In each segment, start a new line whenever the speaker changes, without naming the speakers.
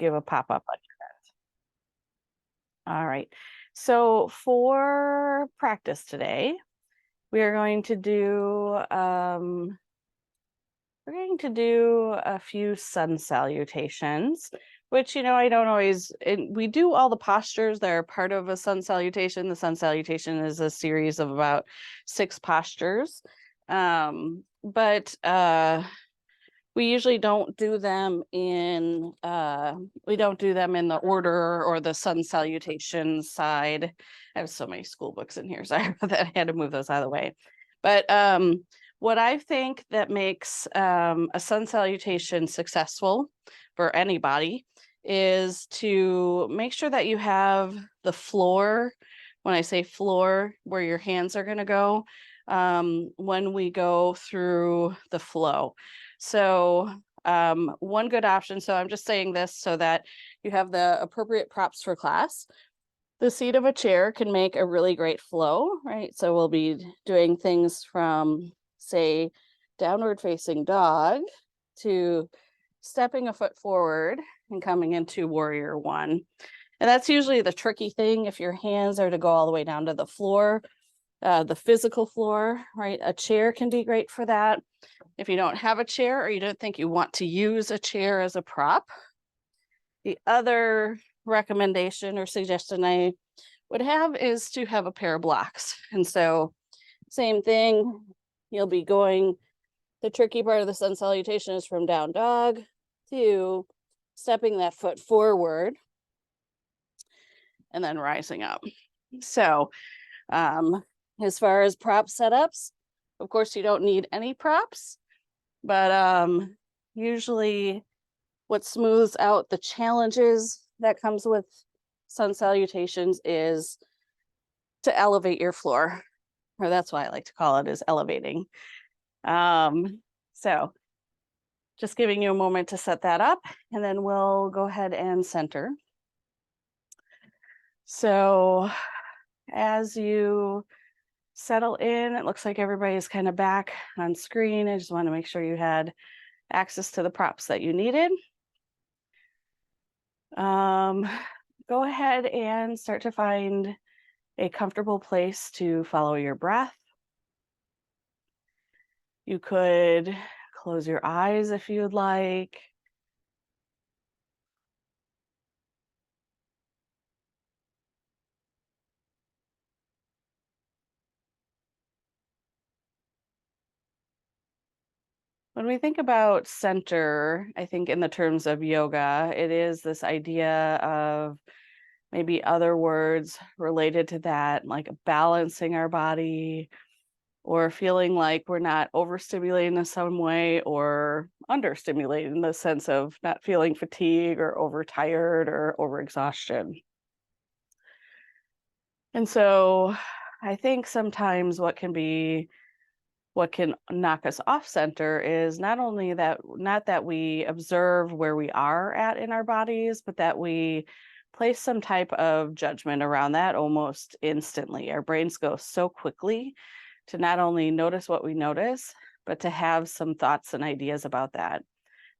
give a pop-up on your end. All right. So for practice today, we are going to do a few sun salutations, which, I don't always, we do all the postures that are part of a sun salutation. The sun salutation is a series of about 6 postures. But we usually don't do them in the order or the sun salutation side. I have so many school books in here, sorry about that. I had to move those out of the way. But what I think that makes a sun salutation successful for anybody is to make sure that you have the floor, when I say floor, where your hands are going to go when we go through the flow. So one good option, so I'm just saying this so that you have the appropriate props for class. The seat of a chair can make a really great flow, right? So we'll be doing things from, say, downward facing dog to stepping a foot forward and coming into warrior one. And that's usually the tricky thing if your hands are to go all the way down to the floor, the physical floor, right? A chair can be great for that. If you don't have a chair or you don't think you want to use a chair as a prop, the other recommendation or suggestion I would have is to have a pair of blocks. And so same thing, you'll be going, the tricky part of the sun salutation is from down dog to stepping that foot forward and then rising up. So as far as prop setups, of course, you don't need any props, but usually what smooths out the challenges that comes with sun salutations is to elevate your floor, or that's why I like to call it, is elevating. So just giving you a moment to set that up, and then we'll go ahead and center. So as you settle in, it looks like everybody's kind of back on screen. I just want to make sure you had access to the props that you needed. Go ahead and start to find a comfortable place to follow your breath. You could close your eyes if you'd like. When we think about center, I think in the terms of yoga, it is this idea of maybe other words related to that, like balancing our body or feeling like we're not overstimulated in some way or understimulated in the sense of not feeling fatigue or overtired or overexhaustion. And so I think sometimes what can knock us off center is not that we observe where we are at in our bodies, but that we place some type of judgment around that almost instantly. Our brains go so quickly to not only notice what we notice, but to have some thoughts and ideas about that.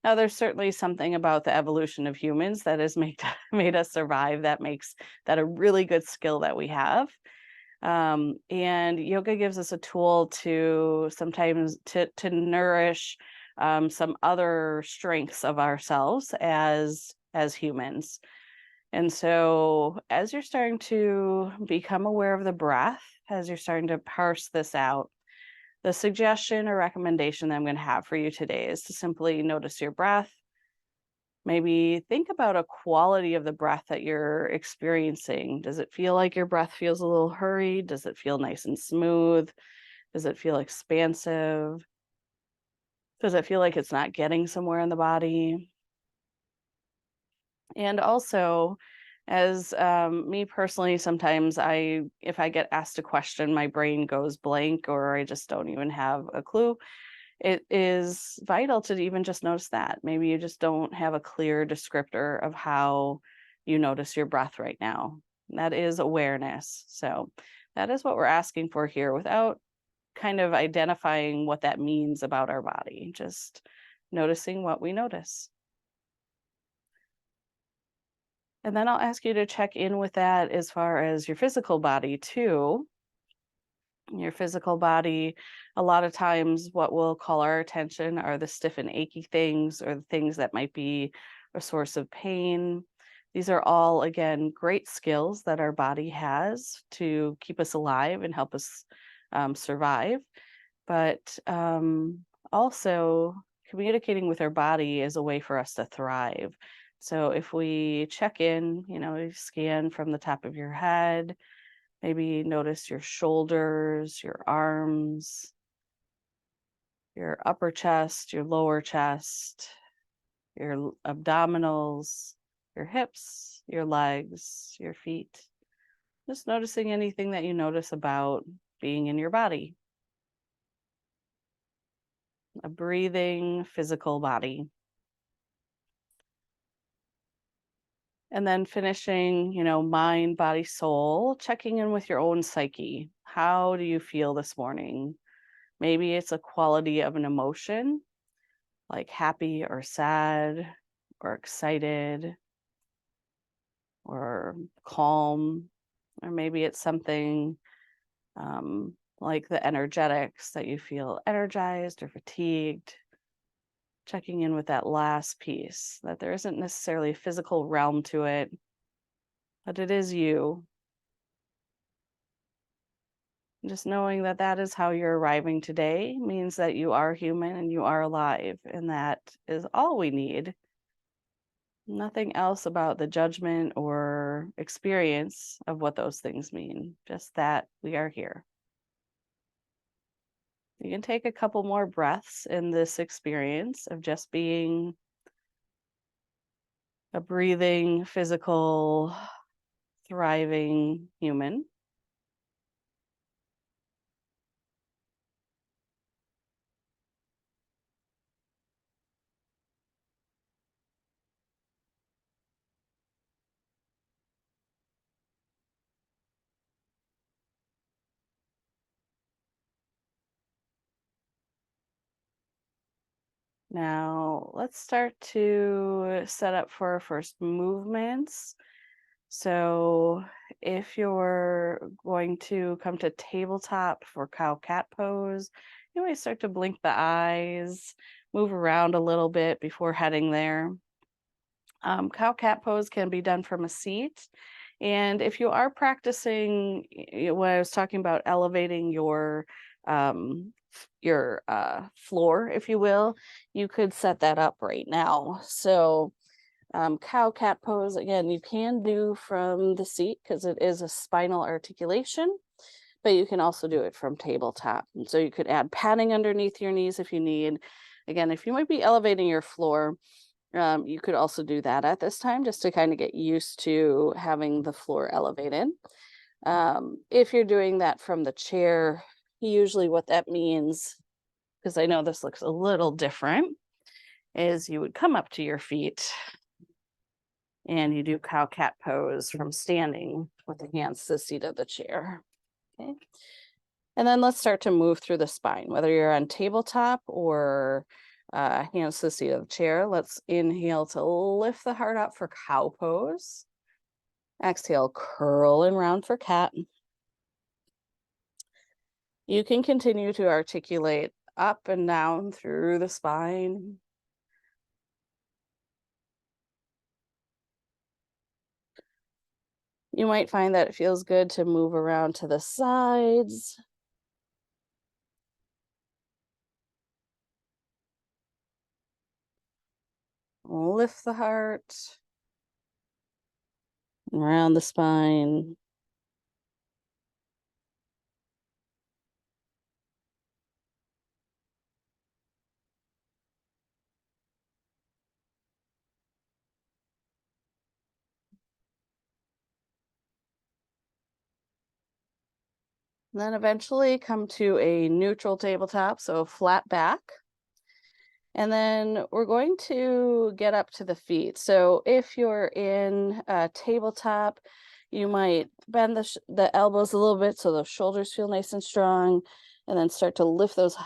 Now, there's certainly something about the evolution of humans that has made us survive that makes that a really good skill that we have. And yoga gives us a tool to sometimes to nourish some other strengths of ourselves as humans. And so as you're starting to become aware of the breath, as you're starting to parse this out, the suggestion or recommendation that I'm going to have for you today is to simply notice your breath. Maybe think about a quality of the breath that you're experiencing. Does it feel like your breath feels a little hurried? Does it feel nice and smooth? Does it feel expansive? Does it feel like it's not getting somewhere in the body? And also, as me personally, sometimes if I get asked a question, my brain goes blank or I just don't even have a clue. It is vital to even just notice that. Maybe you just don't have a clear descriptor of how you notice your breath right now. That is awareness. So that is what we're asking for here without kind of identifying what that means about our body, just noticing what we notice. And then I'll ask you to check in with that as far as your physical body too. Your physical body, a lot of times what will call our attention are the stiff and achy things or the things that might be a source of pain. These are all, again, great skills that our body has to keep us alive and help us survive. But also, communicating with our body is a way for us to thrive. So if we check in, you scan from the top of your head. Maybe notice your shoulders, your arms, your upper chest, your lower chest, your abdominals, your hips, your legs, your feet. Just noticing anything that you notice about being in your body. A breathing, physical body. And then finishing, mind, body, soul, checking in with your own psyche. How do you feel this morning? Maybe it's a quality of an emotion, like happy or sad or excited or calm, or maybe it's something like the energetics that you feel energized or fatigued. Checking in with that last piece, that there isn't necessarily a physical realm to it, but it is you. Just knowing that that is how you're arriving today means that you are human and you are alive, and that is all we need. Nothing else about the judgment or experience of what those things mean, just that we are here. You can take a couple more breaths in this experience of just being a breathing, physical, thriving human. Now, let's start to set up for our first movements. So, if you're going to come to tabletop for cow-cat pose, you might start to blink the eyes, move around a little bit before heading there. Cow-cat pose can be done from a seat. And if you are practicing, what I was talking about, elevating um, your floor, if you will, you could set that up right now. So cow-cat pose, again, you can do from the seat because it is a spinal articulation, but you can also do it from tabletop. And so you could add padding underneath your knees if you need. Again, if you might be elevating your floor, you could also do that at this time just to kind of get used to having the floor elevated. If you're doing that from the chair, usually what that means, because I know this looks a little different, is you would come up to your feet and you do cow-cat pose from standing with the hands to the seat of the chair. Okay. And then let's start to move through the spine, whether you're on tabletop or hands to the seat of the chair. Let's inhale to lift the heart up for cow pose. Exhale, curl and round for cat. You can continue to articulate up and down through the spine. You might find that it feels good to move around to the sides. Lift the heart around the spine. Then eventually come to a neutral tabletop, so flat back. And then we're going to get up to the feet. So if you're in a tabletop, you might bend the elbows a little bit so the shoulders feel nice and strong, and then start to lift those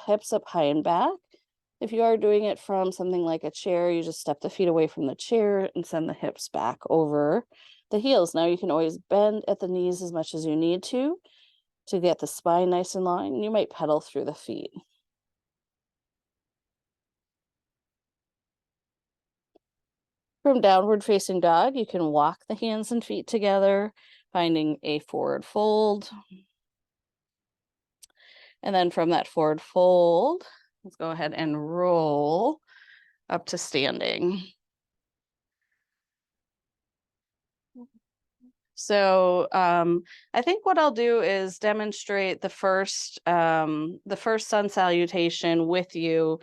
hips up high and back. If you are doing it from something like a chair, you just step the feet away from the chair and send the hips back over the heels. Now you can always bend at the knees as much as you need to get the spine nice and long, and you might pedal through the feet. From downward facing dog, you can walk the hands and feet together, finding a forward fold. And then from that forward fold, let's go ahead and roll up to standing. So I think what I'll do is demonstrate the first sun salutation with you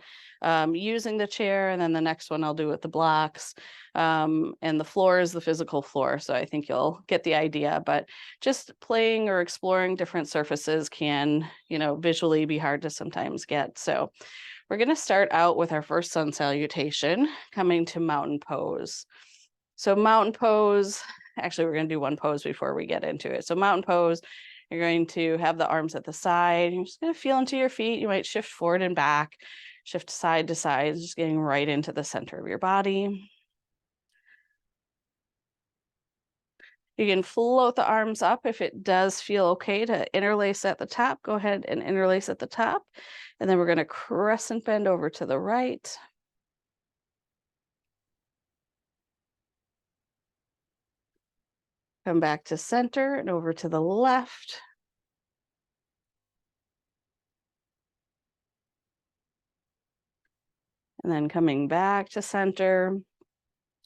using the chair, and then the next one I'll do with the blocks. And the floor is the physical floor, so I think you'll get the idea. But just playing or exploring different surfaces can, visually be hard to sometimes get. So we're going to start out with our first sun salutation, coming to mountain pose. So mountain pose, actually, we're going to do one pose before we get into it. So mountain pose, you're going to have the arms at the side. You're just going to feel into your feet. You might shift forward and back, shift side to side, just getting right into the center of your body. You can float the arms up. If it does feel okay to interlace at the top, go ahead and interlace at the top. And then we're going to crescent bend over to the right. Come back to center and over to the left. And then coming back to center,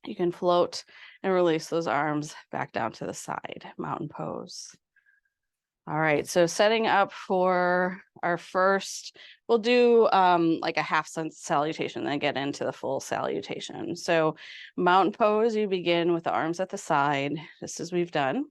you can float and release those arms back down to the side, mountain pose. All right, so setting up for our first, we'll do like a half sun salutation, then get into the full salutation. So mountain pose, you begin with the arms at the side, just as we've done.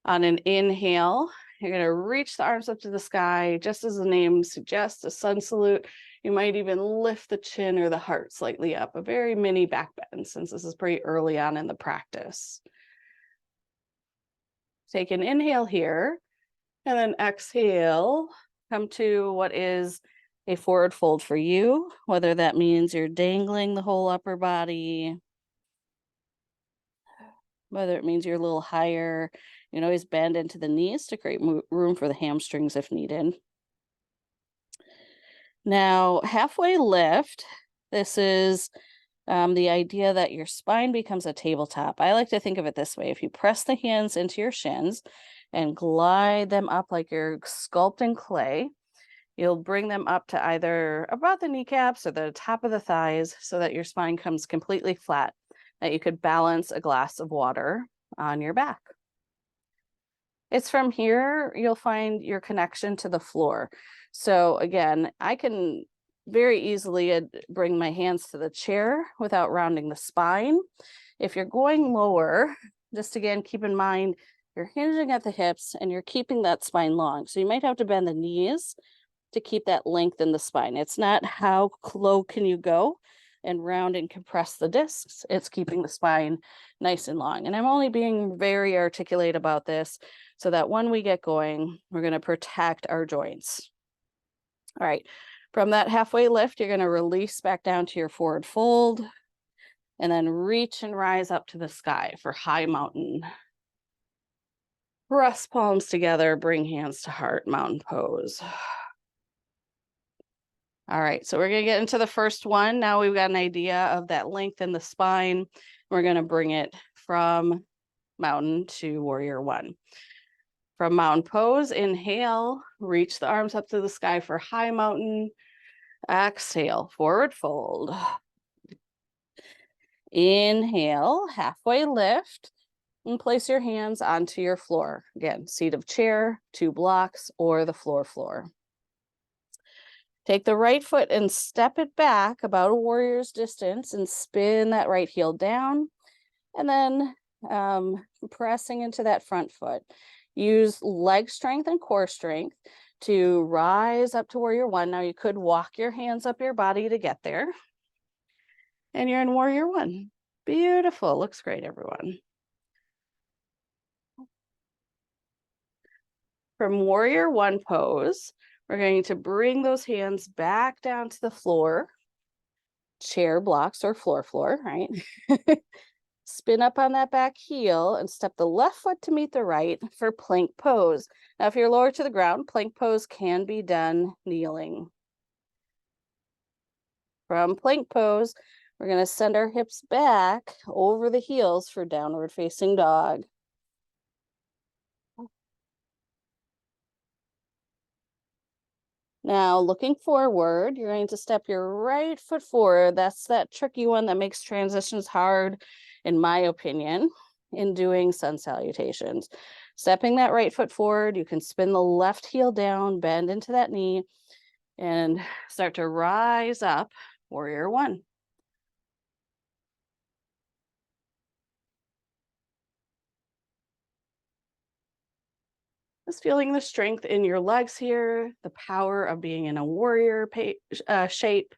On an inhale, you're going to reach the arms up to the sky, just as the name suggests, a sun salute. You might even lift the chin or the heart slightly up, a very mini back bend, since this is pretty early on in the practice. Take an inhale here, and then exhale, come to what is a forward fold for you, whether that means you're dangling the whole upper body, whether it means you're a little higher. You can always bend into the knees to create room for the hamstrings if needed. Now, halfway lift, this is the idea that your spine becomes a tabletop. I like to think of it this way. If you press the hands into your shins and glide them up like you're sculpting clay, you'll bring them up to either about the kneecaps or the top of the thighs so that your spine comes completely flat, that you could balance a glass of water on your back. It's from here you'll find your connection to the floor. So again, I can very easily bring my hands to the chair without rounding the spine. If you're going lower, just again, keep in mind, you're hinging at the hips and you're keeping that spine long. So you might have to bend the knees to keep that length in the spine. It's not how low can you go and round and compress the discs. It's keeping the spine nice and long. And I'm only being very articulate about this so that when we get going, we're going to protect our joints. All right, from that halfway lift, you're going to release back down to your forward fold and then reach and rise up to the sky for high mountain. Press palms together, bring hands to heart, mountain pose. All right, so we're going to get into the first one. Now we've got an idea of that length in the spine. We're going to bring it from mountain to warrior one. From mountain pose, inhale, reach the arms up to the sky for high mountain. Exhale, forward fold. Inhale, halfway lift, and place your hands onto your floor. Again, seat of chair, 2 blocks, or the floor. Take the right foot and step it back about a warrior's distance and spin that right heel down. And then pressing into that front foot. Use leg strength and core strength to rise up to warrior one. Now you could walk your hands up your body to get there. And you're in warrior one. Beautiful. Looks great, everyone. From warrior one pose, We're going to bring those hands back down to the floor, chair blocks or floor, right? Spin up on that back heel and step the left foot to meet the right for plank pose. Now, if you're lower to the ground, plank pose can be done kneeling. From plank pose, we're going to send our hips back over the heels for downward facing dog. Now, looking forward, you're going to step your right foot forward. That's that tricky one that makes transitions hard, in my opinion, in doing sun salutations. Stepping that right foot forward, you can spin the left heel down, bend into that knee, and start to rise up, warrior one. Just feeling the strength in your legs here, the power of being in a warrior shape.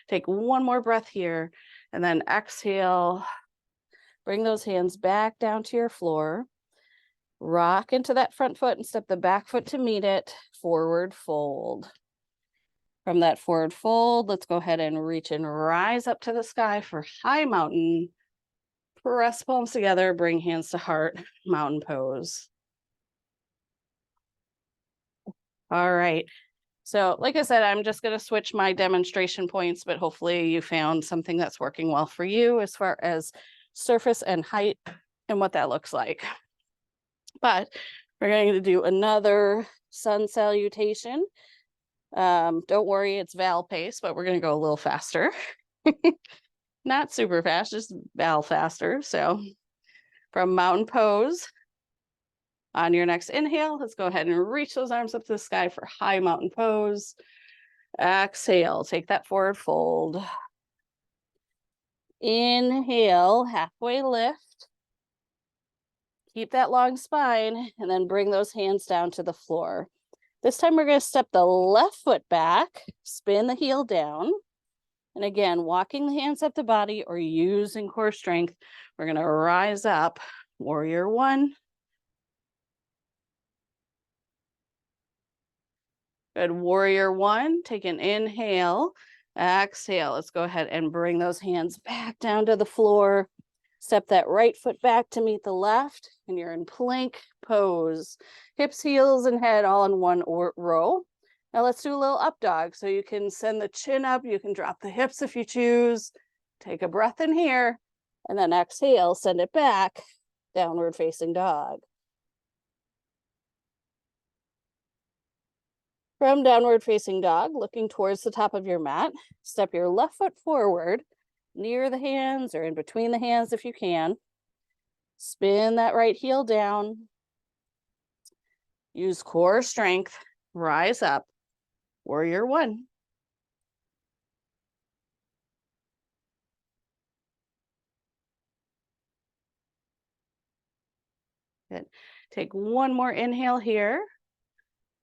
Take one more breath here, and then exhale. Bring those hands back down to your floor. Rock into that front foot and step the back foot to meet it. Forward fold. From that forward fold, let's go ahead and reach and rise up to the sky for high mountain. Press palms together, bring hands to heart, mountain pose. All right. So like I said, I'm just going to switch my demonstration points, but hopefully you found something that's working well for you as far as surface and height and what that looks like. But we're going to do another sun salutation. Don't worry, it's Val pace, but we're going to go a little faster. Not super fast, just Val faster. So from mountain pose, on your next inhale, let's go ahead and reach those arms up to the sky for high mountain pose. Exhale, take that forward fold. Inhale, halfway lift. Keep that long spine, and then bring those hands down to the floor. This time we're going to step the left foot back, spin the heel down. And again, walking the hands up the body or using core strength, we're going to rise up, warrior one. Good, warrior one, take an inhale, exhale. Let's go ahead and bring those hands back down to the floor. Step that right foot back to meet the left, and you're in plank pose. Hips, heels, and head all in one row. Now let's do a little up dog. So you can send the chin up, you can drop the hips if you choose. Take a breath in here, and then exhale, send it back, downward facing dog. From downward facing dog, looking towards the top of your mat, step your left foot forward, near the hands or in between the hands if you can. Spin that right heel down. Use core strength, rise up, warrior one. Good. Take one more inhale here.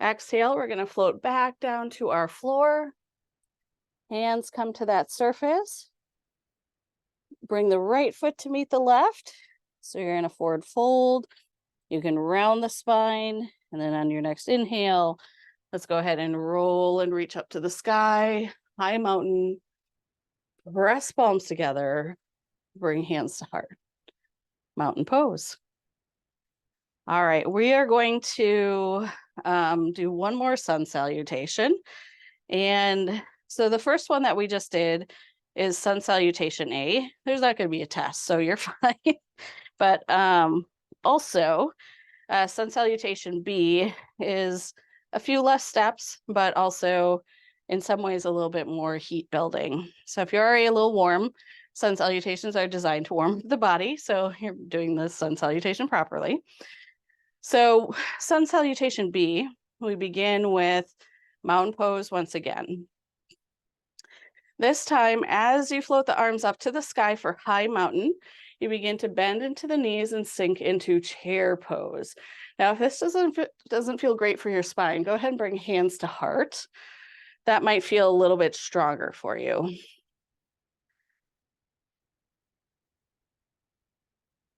Exhale, we're going to float back down to our floor. Hands come to that surface. Bring the right foot to meet the left. So you're in a forward fold. You can round the spine. And then on your next inhale, let's go ahead and roll and reach up to the sky. High mountain. Press palms together. Bring hands to heart. Mountain pose. All right, we are going to do one more sun salutation. And so the first one that we just did is sun salutation A. There's not going to be a test, so you're fine. But also, sun salutation B is a few less steps, but also in some ways a little bit more heat building. So if you're already a little warm, sun salutations are designed to warm the body. So you're doing the sun salutation properly. So sun salutation B, we begin with mountain pose once again. This time, as you float the arms up to the sky for high mountain, you begin to bend into the knees and sink into chair pose. Now, if this doesn't feel great for your spine, go ahead and bring hands to heart. That might feel a little bit stronger for you.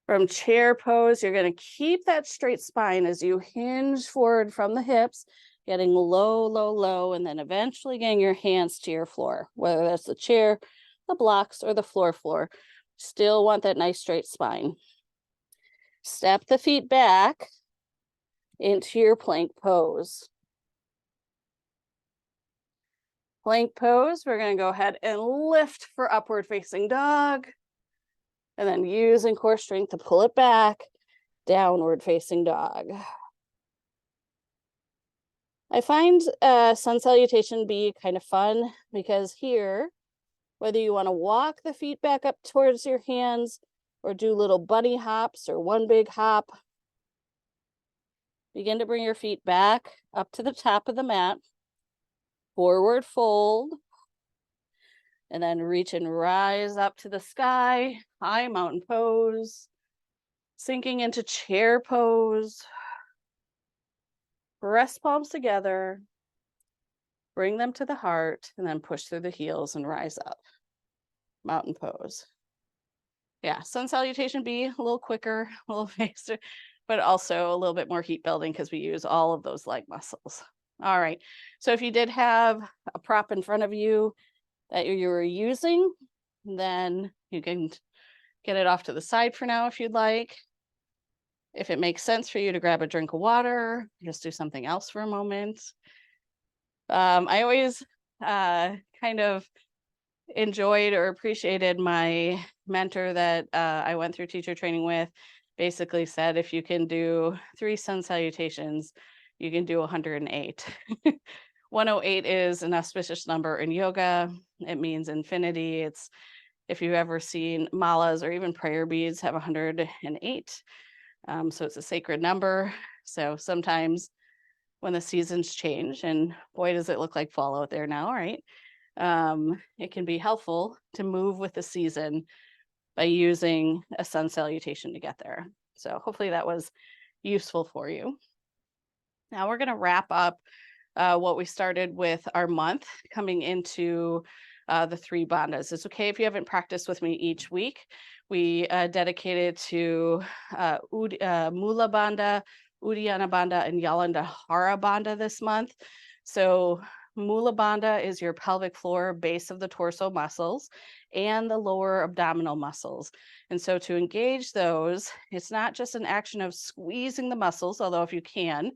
From chair pose, you're going to keep that straight spine as you hinge forward from the hips getting low, low, low, and then eventually getting your hands to your floor, whether that's the chair, the blocks, or the floor. Still want that nice straight spine. Step the feet back into your plank pose. Plank pose, we're going to go ahead and lift for upward facing dog. And then using core strength to pull it back, downward facing dog. I find sun salutation be kind of fun because here, whether you want to walk the feet back up towards your hands or do little bunny hops or one big hop, begin to bring your feet back up to the top of the mat, forward fold, and then reach and rise up to the sky, high mountain pose, sinking into chair pose. Press palms together, bring them to the heart, and then push through the heels and rise up. Mountain pose. Yeah, sun salutation be a little quicker, a little faster, but also a little bit more heat building because we use all of those leg muscles. All right, so if you did have a prop in front of you that you were using, then you can get it off to the side for now if you'd like. If it makes sense for you to grab a drink of water, just do something else for a moment. I always kind of enjoyed or appreciated my mentor that I went through teacher training with, basically said, if you can do 3 sun salutations, you can do 108. 108 is an auspicious number in yoga. It means infinity. It's, if you've ever seen malas or even prayer beads, have 108. So it's a sacred number. So sometimes when the seasons change, and boy, does it look like fall out there now, right? It can be helpful to move with the season by using a sun salutation to get there. So hopefully that was useful for you. Now we're going to wrap up what we started with our month coming into the 3 bandhas. It's okay if you haven't practiced with me each week. We dedicated to Mula Bandha, Uddiyana Bandha, and Yalandhara Bandha this month. So Mula Bandha is your pelvic floor, base of the torso muscles, and the lower abdominal muscles. And so to engage those, it's not just an action of squeezing the muscles, although if you can,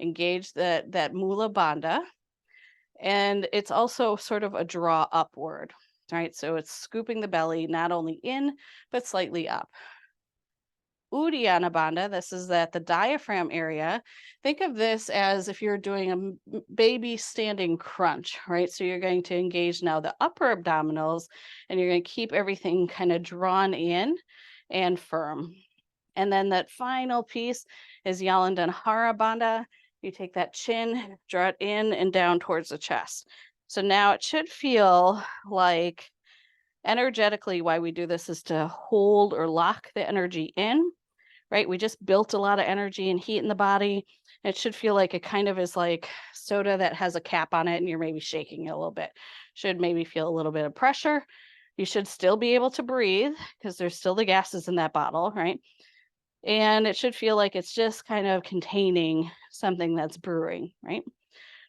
engage that Mula Bandha. And it's also sort of a draw upward, right? So it's scooping the belly not only in, but slightly up. Uddiyana Bandha, this is at the diaphragm area. Think of this as if you're doing a baby standing crunch, right? So you're going to engage now the upper abdominals, and you're going to keep everything kind of drawn in and firm. And then that final piece is Yalandhara Bandha. You take that chin, draw it in and down towards the chest. So now it should feel like energetically why we do this is to hold or lock the energy in, right? We just built a lot of energy and heat in the body. It should feel like it kind of is like soda that has a cap on it and you're maybe shaking it a little bit. Should maybe feel a little bit of pressure. You should still be able to breathe because there's still the gases in that bottle, right? And it should feel like it's just kind of containing something that's brewing, right?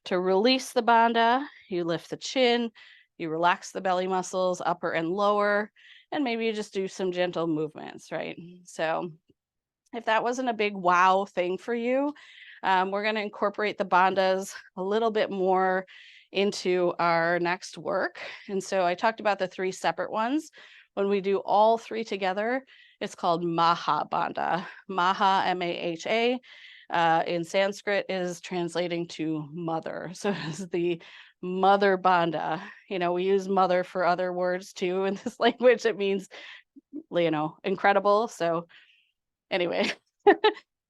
To release the bandha, you lift the chin, you relax the belly muscles, upper and lower, and maybe you just do some gentle movements, right? So if that wasn't a big wow thing for you, we're going to incorporate the bandhas a little bit more into our next work. And so I talked about the 3 separate ones. When we do all 3 together, it's called Maha Bandha. Maha, M-A-H-A, in Sanskrit is translating to mother. So it's the mother bandha. You know, we use mother for other words too in this language. It means, you know, incredible. So anyway,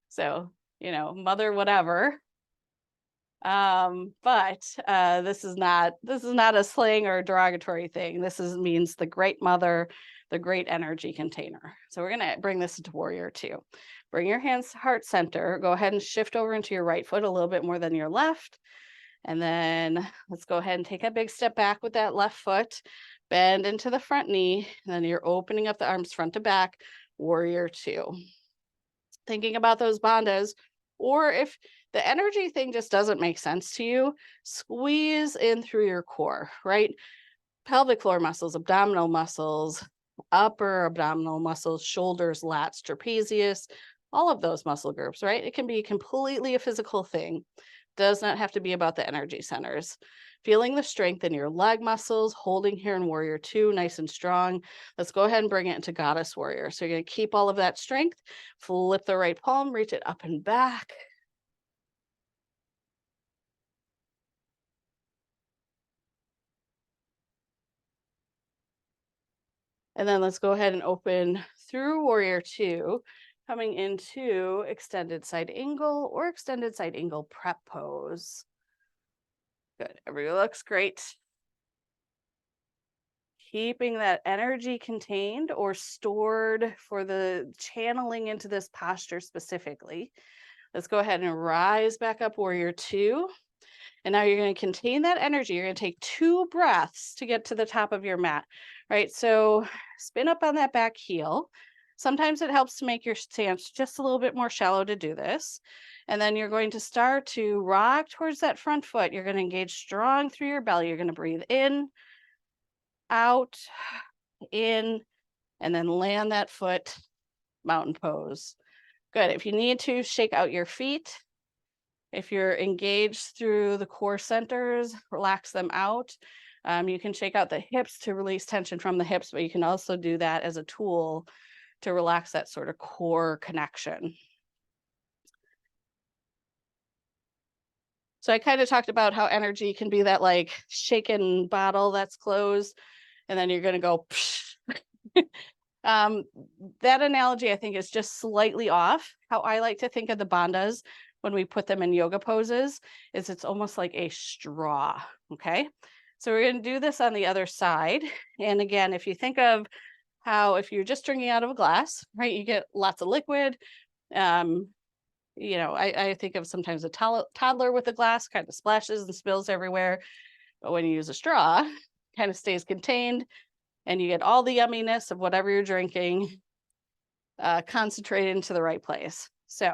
so, you know, mother, whatever. But this is not a slang or a derogatory thing. This means the great mother, the great energy container. So we're going to bring this into warrior 2. Bring your hands to heart center. Go ahead and shift over into your right foot a little bit more than your left. And then let's go ahead and take a big step back with that left foot. Bend into the front knee. And then you're opening up the arms front to back, warrior 2. Thinking about those bandhas, or if the energy thing just doesn't make sense to you, squeeze in through your core, right? Pelvic floor muscles, abdominal muscles, upper abdominal muscles, shoulders, lats, trapezius, all of those muscle groups, right? It can be completely a physical thing. Does not have to be about the energy centers. Feeling the strength in your leg muscles, holding here in warrior two, nice and strong. Let's go ahead and bring it into goddess warrior. So you're going to keep all of that strength, flip the right palm, reach it up and back. And then let's go ahead and open through warrior two, coming into extended side angle or extended side angle prep pose. Good, everybody looks great. Keeping that energy contained or stored for the channeling into this posture specifically. Let's go ahead and rise back up, warrior two. And now you're going to contain that energy. You're going to take 2 breaths to get to the top of your mat, right? So spin up on that back heel. Sometimes it helps to make your stance just a little bit more shallow to do this. And then you're going to start to rock towards that front foot. You're going to engage strong through your belly. You're going to breathe in, out, in, and then land that foot, mountain pose. Good. If you need to, shake out your feet. If you're engaged through the core centers, relax them out. You can shake out the hips to release tension from the hips, but you can also do that as a tool to relax that sort of core connection. So I kind of talked about how energy can be that like shaken bottle that's closed, and then you're going to go. That analogy, I think, is just slightly off. How I like to think of the bandhas when we put them in yoga poses is it's almost like a straw, okay? So we're going to do this on the other side. And again, if you think of how if you're just drinking out of a glass, right, you get lots of liquid. I think of sometimes a toddler with a glass, kind of splashes and spills everywhere. But when you use a straw, kind of stays contained and you get all the yumminess of whatever you're drinking concentrated into the right place. So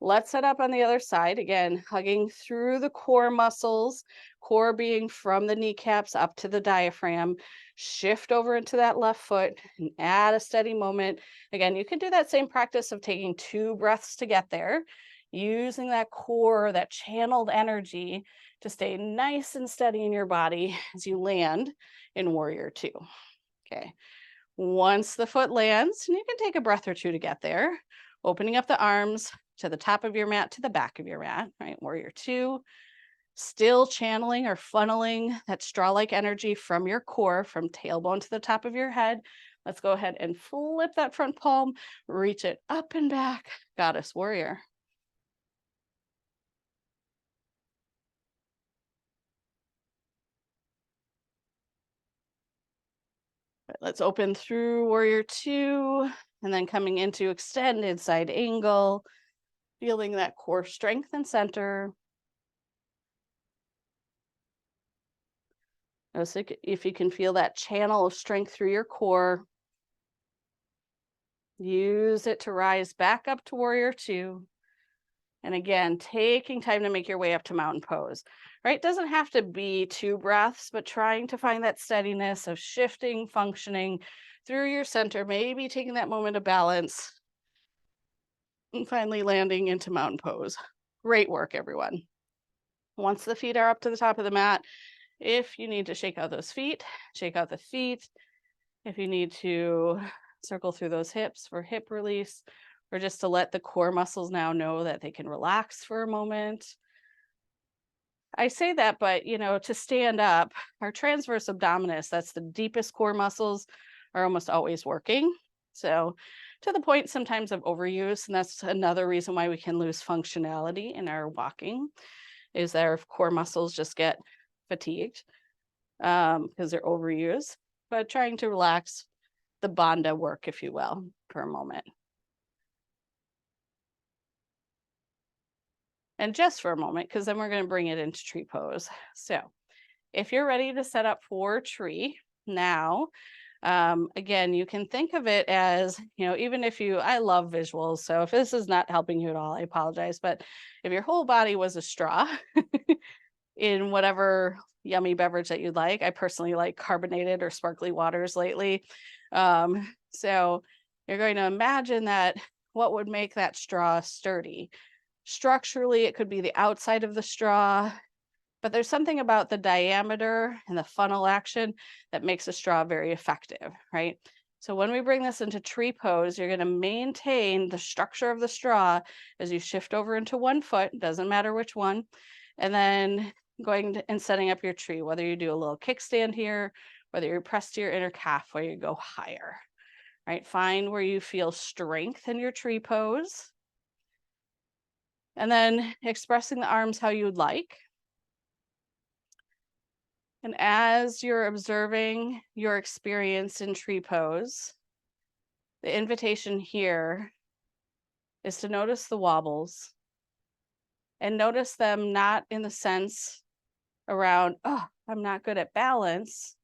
let's set up on the other side. Again, hugging through the core muscles, core being from the kneecaps up to the diaphragm. Shift over into that left foot and add a steady moment. Again, you can do that same practice of taking 2 breaths to get there, using that core, that channeled energy to stay nice and steady in your body as you land in warrior two. Okay. Once the foot lands, and you can take a breath or 2 to get there, opening up the arms to the top of your mat, to the back of your mat, right? Warrior two, still channeling or funneling that straw-like energy from your core, from tailbone to the top of your head. Let's go ahead and flip that front palm, reach it up and back, goddess warrior. Let's open through warrior two, and then coming into extended side angle, feeling that core strength and center. Notice if you can feel that channel of strength through your core, use it to rise back up to warrior two. And again, taking time to make your way up to mountain pose, right? Doesn't have to be 2 breaths, but trying to find that steadiness of shifting, functioning through your center, maybe taking that moment of balance and finally landing into mountain pose. Great work, everyone. Once the feet are up to the top of the mat, if you need to shake out those feet, shake out the feet. If you need to circle through those hips for hip release, or just to let the core muscles now know that they can relax for a moment. I say that, but to stand up, our transverse abdominis, that's the deepest core muscles, are almost always working. So to the point sometimes of overuse, and that's another reason why we can lose functionality in our walking, is that our core muscles just get fatigued because they're overused, but trying to relax the bandha work, if you will, for a moment. And just for a moment, because then we're going to bring it into tree pose. So if you're ready to set up for tree, now Again, you can think of it as, even if I love visuals, so if this is not helping you at all, I apologize. But if your whole body was a straw in whatever yummy beverage that you'd like, I personally like carbonated or sparkly waters lately. So you're going to imagine that what would make that straw sturdy. Structurally, it could be the outside of the straw, but there's something about the diameter and the funnel action that makes a straw very effective, right? So when we bring this into tree pose, you're going to maintain the structure of the straw as you shift over into one foot, doesn't matter which one, and then and setting up your tree, whether you do a little kickstand here, whether you press to your inner calf, where you go higher, right? Find where you feel strength in your tree pose. And then expressing the arms how you would like. And as you're observing your experience in tree pose, the invitation here is to notice the wobbles and notice them not in the sense around, oh, I'm not good at balance.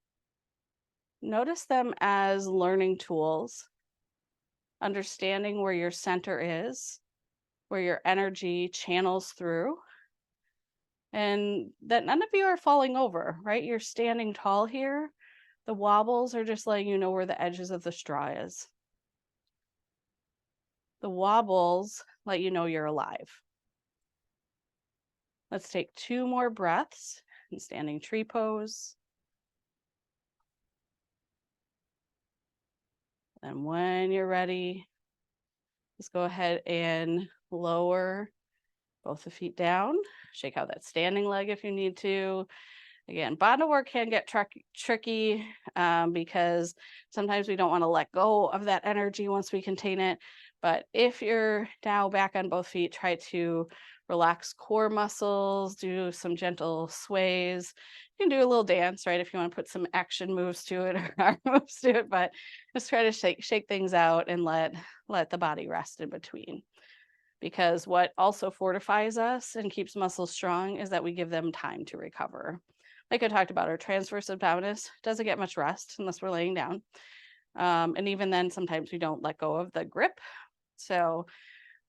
Notice them as learning tools, understanding where your center is, where your energy channels through, and that none of you are falling over, right? You're standing tall here. The wobbles are just letting you know where the edges of the straw is. The wobbles let you know you're alive. Let's take 2 more breaths in standing tree pose. And when you're ready, just go ahead and lower both the feet down. Shake out that standing leg if you need to. Again, bandha work can get tricky because sometimes we don't want to let go of that energy once we contain it. But if you're now back on both feet, try to relax core muscles, do some gentle sways. You can do a little dance, right? If you want to put some action moves to it or arm moves to it, but just try to shake things out and let the body rest in between. Because what also fortifies us and keeps muscles strong is that we give them time to recover. Like I talked about, our transverse abdominis doesn't get much rest unless we're laying down. And even then, sometimes we don't let go of the grip. So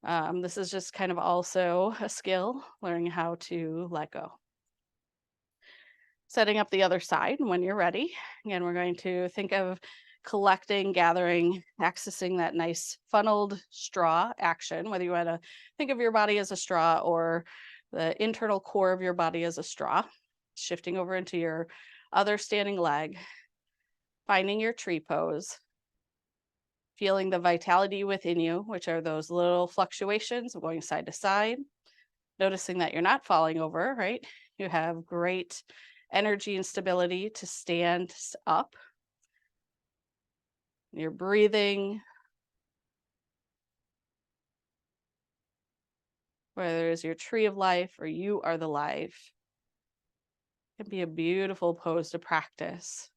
this is just kind of also a skill, learning how to let go. Setting up the other side when you're ready. Again, we're going to think of collecting, gathering, accessing that nice funneled straw action, whether you want to think of your body as a straw or the internal core of your body as a straw. Shifting over into your other standing leg, finding your tree pose, feeling the vitality within you, which are those little fluctuations of going side to side, noticing that you're not falling over, right? You have great energy and stability to stand up. You're breathing, whether it's your tree of life or you are the life. It can be a beautiful pose to practice.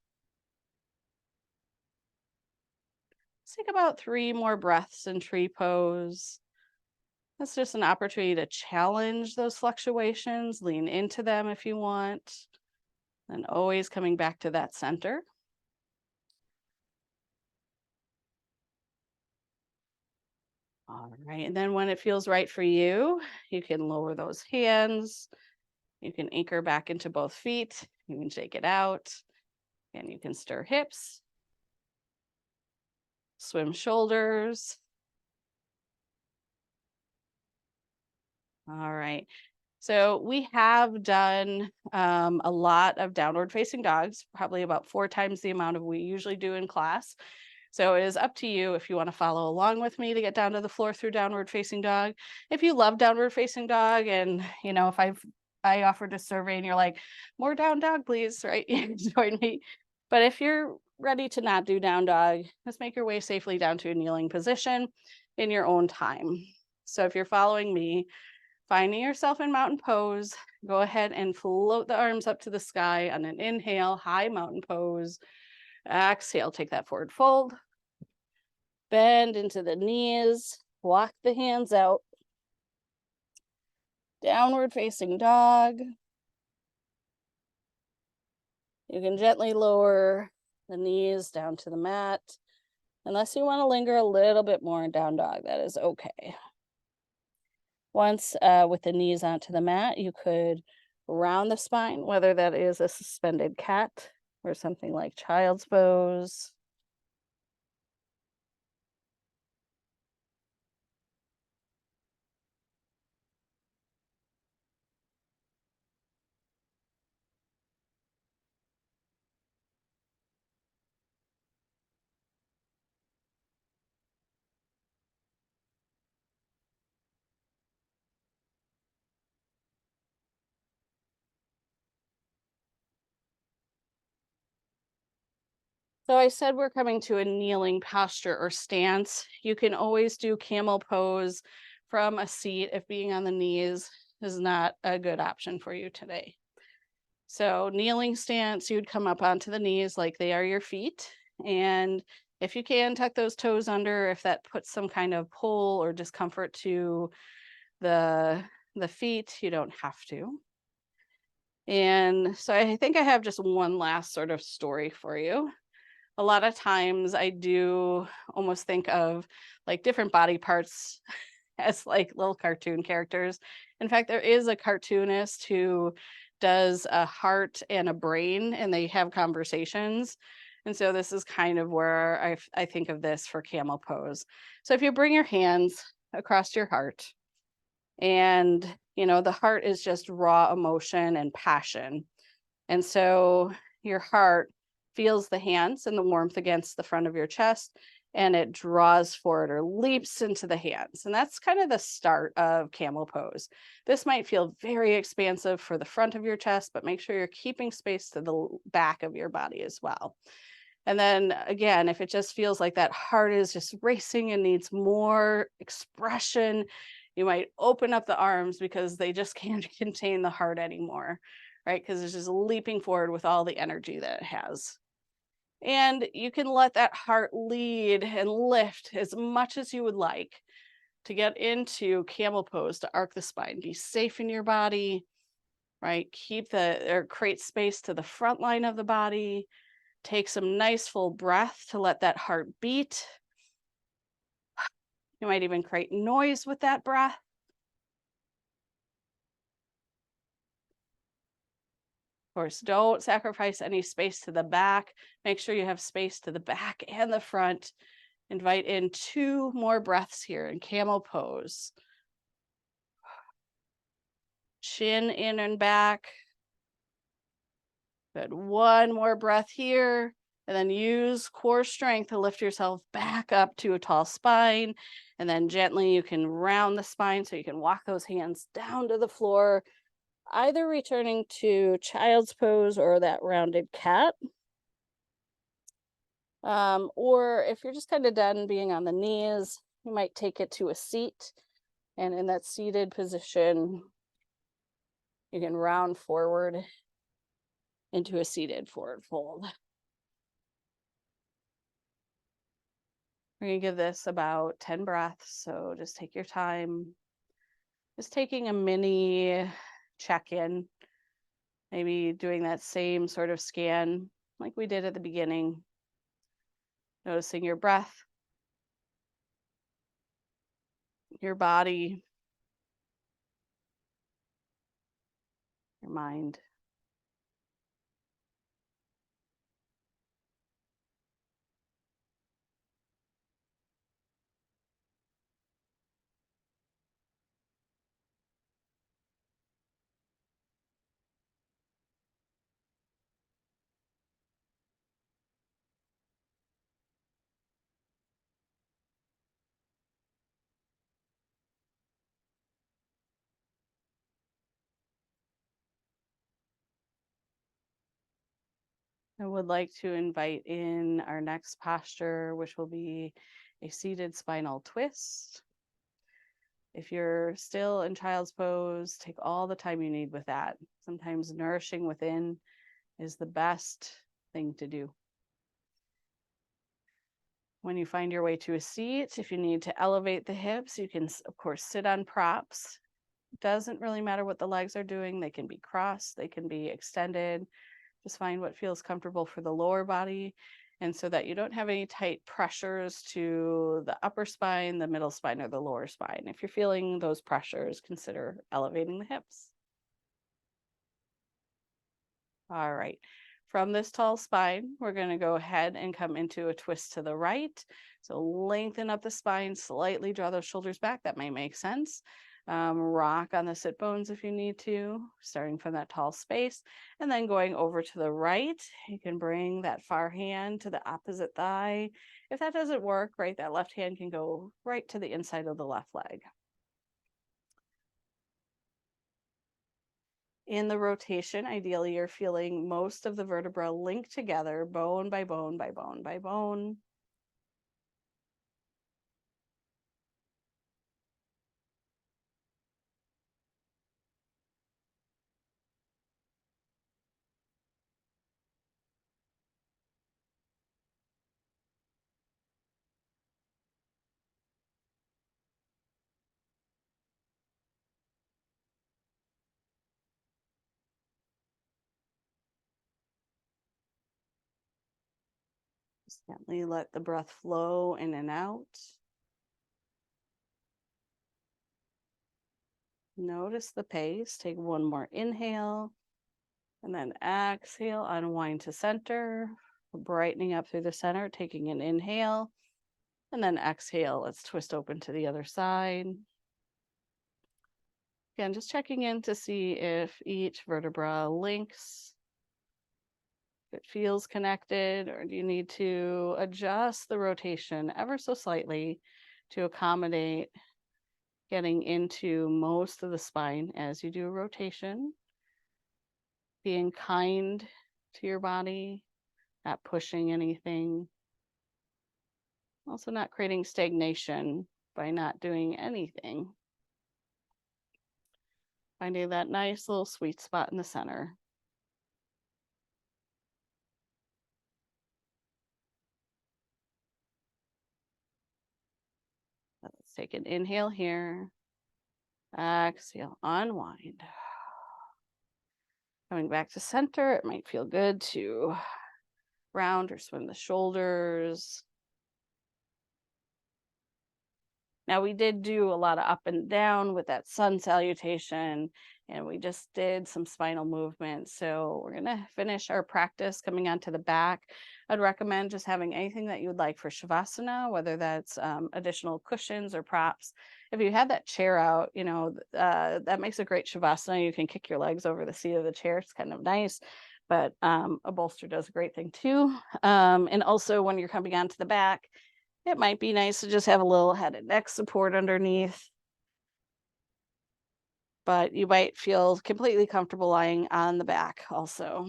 Let's take about 3 more breaths in tree pose. That's just an opportunity to challenge those fluctuations, lean into them if you want, and always coming back to that center. All right, and then when it feels right for you, you can lower those hands. You can anchor back into both feet. You can shake it out, and you can stir hips, swim shoulders. All right. So we have done a lot of downward facing dogs, probably about 4 times the amount of we usually do in class. So it is up to you if you want to follow along with me to get down to the floor through downward facing dog. If you love downward facing dog, and if I offered a survey and you're like, more down dog, please, right? Join me. But if you're ready to not do down dog, just make your way safely down to a kneeling position in your own time. So if you're following me, finding yourself in mountain pose, go ahead and float the arms up to the sky on an inhale, high mountain pose. Exhale, take that forward fold. Bend into the knees, walk the hands out. Downward facing dog. You can gently lower the knees down to the mat. Unless you want to linger a little bit more in down dog, that is okay. Once with the knees onto the mat, you could round the spine, whether that is a suspended cat or something like child's pose. So I said we're coming to a kneeling posture or stance. You can always do camel pose from a seat if being on the knees is not a good option for you today. So kneeling stance, you'd come up onto the knees like they are your feet. And if you can, tuck those toes under if that puts some kind of pull or discomfort to the the feet, you don't have to. And so I think I have just one last sort of story for you. A lot of times I do almost think of like different body parts as like little cartoon characters. In fact, there is a cartoonist who does a heart and a brain and they have conversations. And so this is kind of where I think of this for camel pose. So if you bring your hands across your heart and the heart is just raw emotion and passion. And so your heart feels the hands and the warmth against the front of your chest, and it draws forward or leaps into the hands. And that's kind of the start of camel pose. This might feel very expansive for the front of your chest, but make sure you're keeping space to the back of your body as well. And then again, if it just feels like that heart is just racing and needs more expression, you might open up the arms because they just can't contain the heart anymore, right? Because it's just leaping forward with all the energy that it has. And you can let that heart lead and lift as much as you would like to get into camel pose to arc the spine. Be safe in your body, right? Create space to the front line of the body. Take some nice full breath to let that heart beat. You might even create noise with that breath. Of course, don't sacrifice any space to the back. Make sure you have space to the back and the front. Invite in 2 more breaths here in camel pose. Chin in and back. Good. 1 more breath here. And then use core strength to lift yourself back up to a tall spine. And then gently you can round the spine so you can walk those hands down to the floor, either returning to child's pose or that rounded cat. Or if you're just kind of done being on the knees, you might take it to a seat. And in that seated position, you can round forward into a seated forward fold. We're going to give this about 10 breaths. So just take your time. Just taking a mini check-in, maybe doing that same sort of scan like we did at the beginning. Noticing your breath, your body, your mind. I would like to invite in our next posture, which will be a seated spinal twist. If you're still in child's pose, take all the time you need with that. Sometimes nourishing within is the best thing to do. When you find your way to a seat, if you need to elevate the hips, you can, of course, sit on props. Doesn't really matter what the legs are doing. They can be crossed, they can be extended. Just find what feels comfortable for the lower body. And so that you don't have any tight pressures to the upper spine, the middle spine, or the lower spine. If you're feeling those pressures, consider elevating the hips. All right. From this tall spine, we're going to go ahead and come into a twist to the right. So lengthen up the spine, slightly draw those shoulders back. That may make sense. Rock on the sit bones if you need to, starting from that tall space. And then going over to the right, you can bring that far hand to the opposite thigh. If that doesn't work, right, that left hand can go right to the inside of the left leg. In the rotation, ideally, you're feeling most of the vertebra linked together, bone by bone by bone by bone. Just gently let the breath flow in and out. Notice the pace. Take one more inhale and then exhale, unwind to center, brightening up through the center, taking an inhale and then exhale. Let's twist open to the other side. Again, just checking in to see if each vertebra links, if it feels connected, or do you need to adjust the rotation ever so slightly to accommodate getting into most of the spine as you do a rotation? Being kind to your body, not pushing anything. Also not creating stagnation by not doing anything. Finding that nice little sweet spot in the center. Let's take an inhale here. Exhale, unwind. Coming back to center, it might feel good to round or swim the shoulders. Now, we did do a lot of up and down with that sun salutation, and we just did some spinal movement. So we're going to finish our practice coming onto the back. I'd recommend just having anything that you would like for Shavasana, whether that's additional cushions or props. If you have that chair out, that makes a great Shavasana. You can kick your legs over the seat of the chair. It's kind of nice. But a bolster does a great thing too. And also when you're coming onto the back, it might be nice to just have a little head and neck support underneath, but you might feel completely comfortable lying on the back also.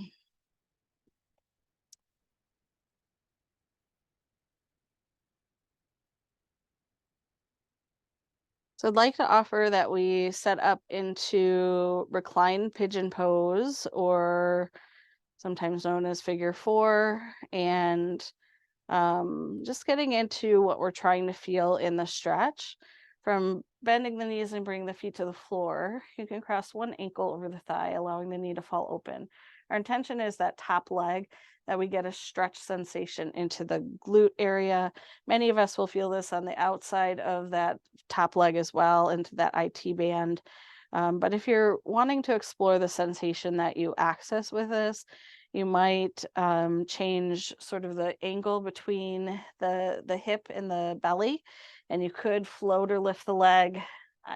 So I'd like to offer that we set up into reclined pigeon pose, or sometimes known as figure 4, and just getting into what we're trying to feel in the stretch. From bending the knees and bringing the feet to the floor, you can cross one ankle over the thigh, allowing the knee to fall open. Our intention is that top leg, that we get a stretch sensation into the glute area. Many of us will feel this on the outside of that top leg as well, into that IT band. But if you're wanting to explore the sensation that you access with this, you might change sort of the angle between the hip and the belly, and you could float or lift the leg.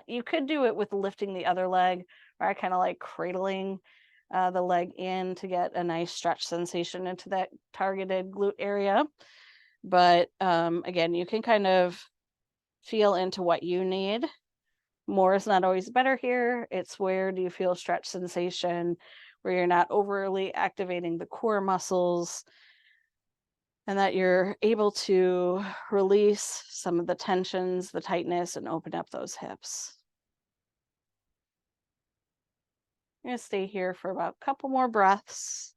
You could do it with lifting the other leg, or I kind of like cradling the leg in to get a nice stretch sensation into that targeted glute area. But again, you can kind of feel into what you need. More is not always better here. It's where do you feel stretch sensation, where you're not overly activating the core muscles, and that you're able to release some of the tensions, the tightness, and open up those hips. I'm going to stay here for about a couple more breaths.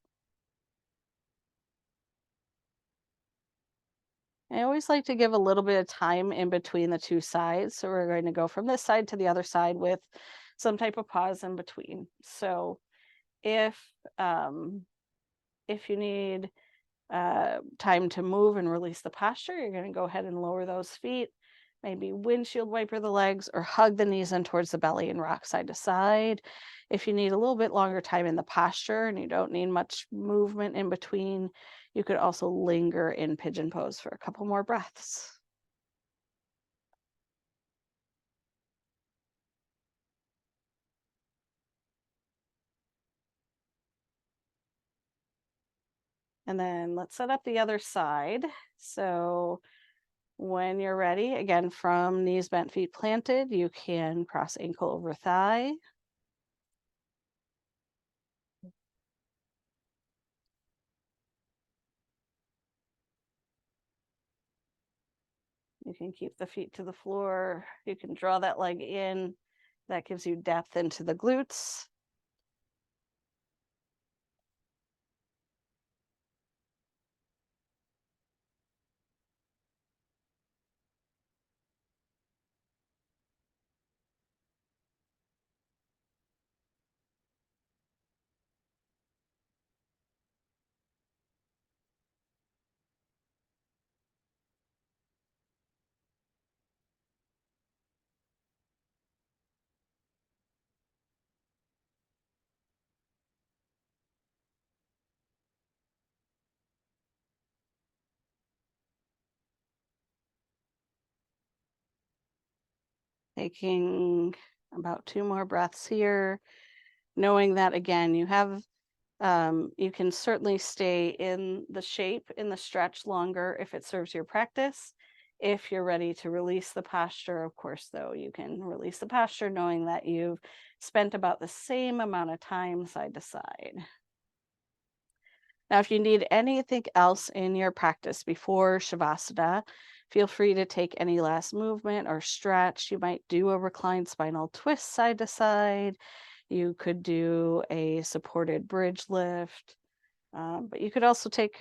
I always like to give a little bit of time in between the two sides. So we're going to go from this side to the other side with some type of pause in between. So if you need time to move and release the posture, you're going to go ahead and lower those feet. Maybe windshield wiper the legs or hug the knees in towards the belly and rock side to side. If you need a little bit longer time in the posture and you don't need much movement in between, you could also linger in pigeon pose for a couple more breaths. And then let's set up the other side. So when you're ready, again, from knees bent, feet planted, you can cross ankle over thigh. You can keep the feet to the floor. You can draw that leg in. That gives you depth into the glutes. Taking about 2 more breaths here, knowing that again, you can certainly stay in the shape, in the stretch longer if it serves your practice. If you're ready to release the posture, of course, though, you can release the posture knowing that you've spent about the same amount of time side to side. Now, if you need anything else in your practice before Shavasana, feel free to take any last movement or stretch. You might do a reclined spinal twist side to side. You could do a supported bridge lift, but you could also take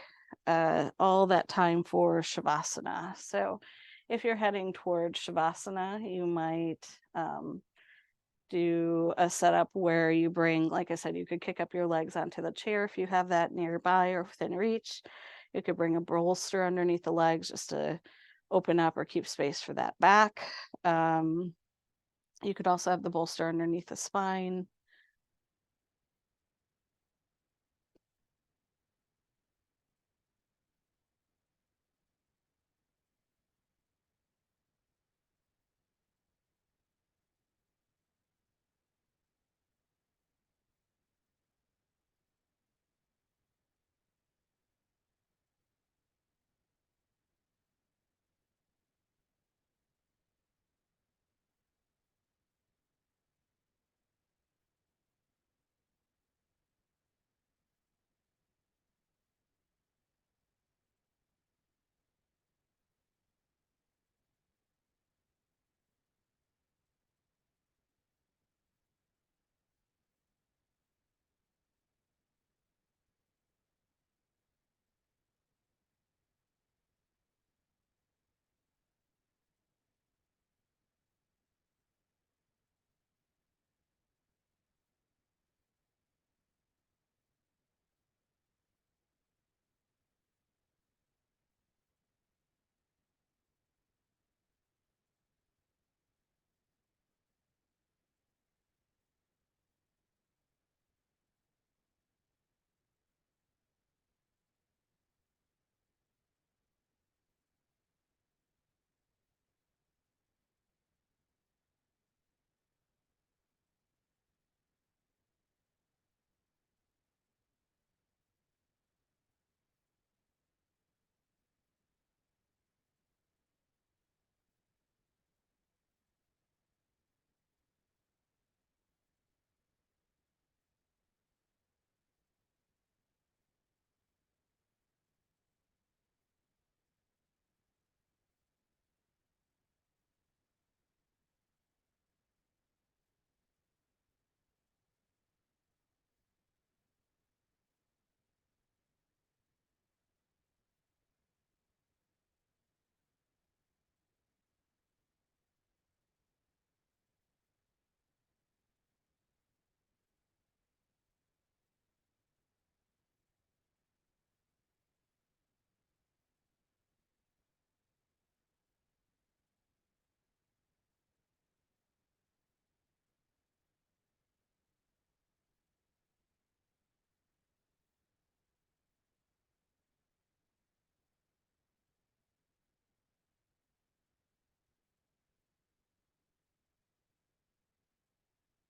all that time for Shavasana. So if you're heading towards Shavasana, you might do a setup where you bring, like I said, you could kick up your legs onto the chair if you have that nearby or within reach. You could bring a bolster underneath the legs just to open up or keep space for that back. Um, you could also have the bolster underneath the spine.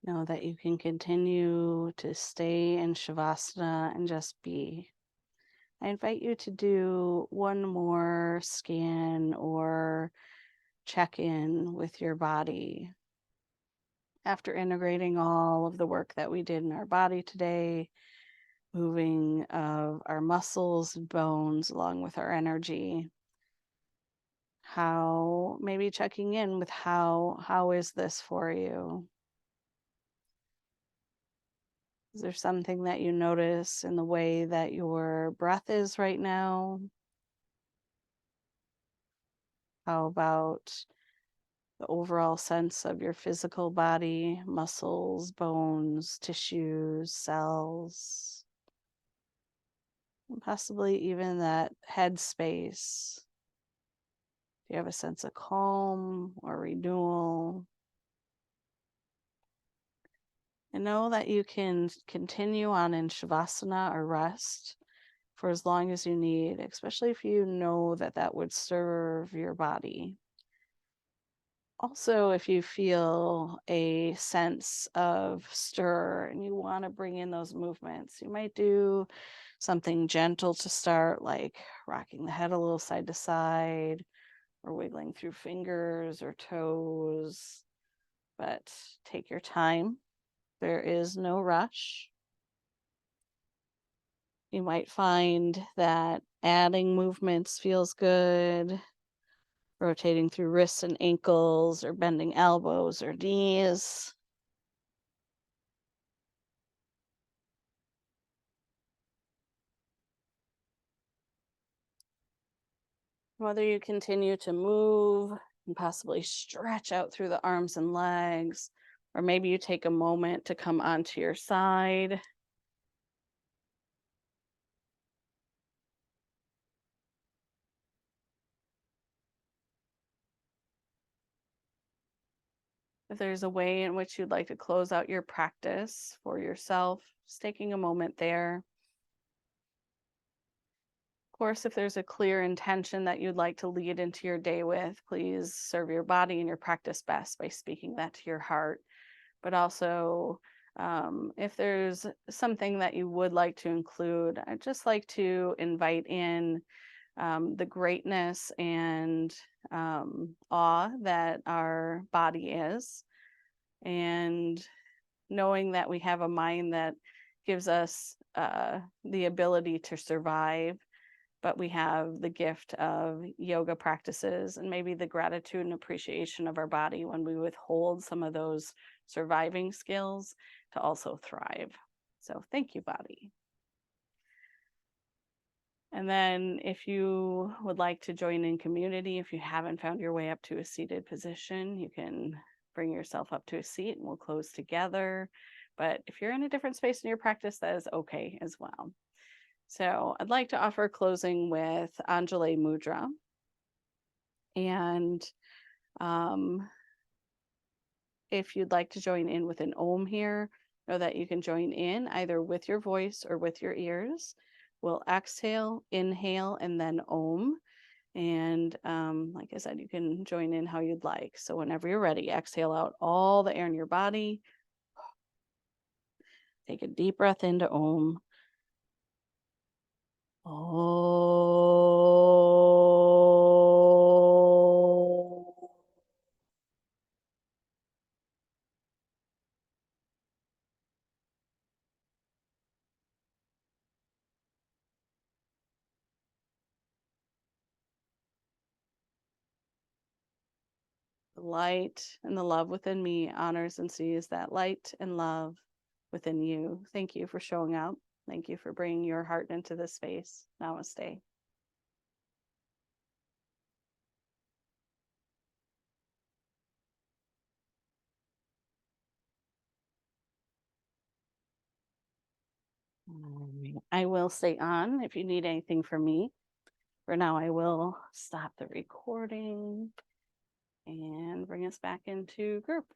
Know that you can continue to stay in Shavasana and just be. I invite you to do one more scan or check in with your body. After integrating all of the work that we did in our body today, moving of our muscles and bones along with our energy, how maybe checking in with how is this for you? Is there something that you notice in the way that your breath is right now? How about the overall sense of your physical body, muscles, bones, tissues, cells, and possibly even that head space? Do you have a sense of calm or renewal? And know that you can continue on in Shavasana or rest for as long as you need, especially if you know that that would serve your body. Also, if you feel a sense of stir and you want to bring in those movements, you might do something gentle to start, like rocking the head a little side to side or wiggling through fingers or toes. But take your time. There is no rush. You might find that adding movements feels good, rotating through wrists and ankles or bending elbows or knees. Whether you continue to move and possibly stretch out through the arms and legs, or maybe you take a moment to come onto your side. If there's a way in which you'd like to close out your practice for yourself, just taking a moment there. Of course, if there's a clear intention that you'd like to lead into your day with, please serve your body and your practice best by speaking that to your heart. But also, if there's something that you would like to include, I'd just like to invite in the greatness and awe that our body is, and knowing that we have a mind that gives us the ability to survive, but we have the gift of yoga practices and maybe the gratitude and appreciation of our body when we withhold some of those surviving skills to also thrive. So thank you, body. And then if you would like to join in community, if you haven't found your way up to a seated position, you can bring yourself up to a seat and we'll close together. But if you're in a different space in your practice, that is okay as well. So I'd like to offer closing with Anjali Mudra. And if you'd like to join in with an Om here, know that you can join in either with your voice or with your ears. We'll exhale, inhale, and then Om. And like I said, you can join in how you'd like. So whenever you're ready, exhale out all the air in your body. Take a deep breath into Om. Oh. The light and the love within me honors and sees that light and love within you. Thank you for showing up. Thank you for bringing your heart into this space. Namaste. I will stay on if you need anything from me. For now, I will stop the recording and bring us back into group.